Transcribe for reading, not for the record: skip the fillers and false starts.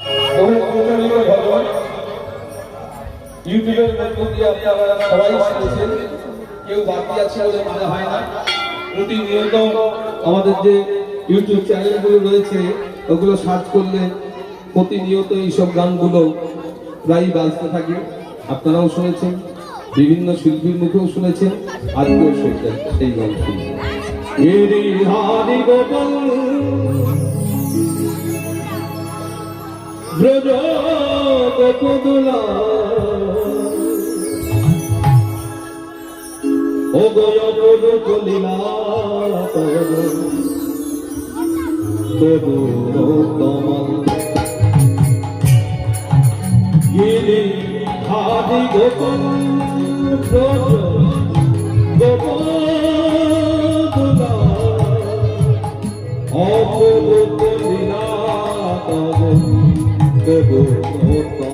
বহু প্রচলিত ভজন ইউটিউবের মধ্য দিয়ে আপনারা সবাই শিখেছেন, কেউ বাকি আছে বলে মনে হয় না। প্রতিনিয়ত আমাদের যে ইউটিউব চ্যানেলগুলো রয়েছে ওগুলো সার্চ করলে প্রতিনিয়ত এইসব গানগুলো প্রায় বাজতে থাকে। আপনারাও শুনেছেন, বিভিন্ন শিল্পীর মুখেও শুনেছেন, আজকেও সেই গান শুনছেন। ব্রজ গোপদুলা ও গয় প্রভু কলিলা তবু কমল গিরি হারি গোপন ব্রজ গোপদুলা অপূর্ব কলিলা তবু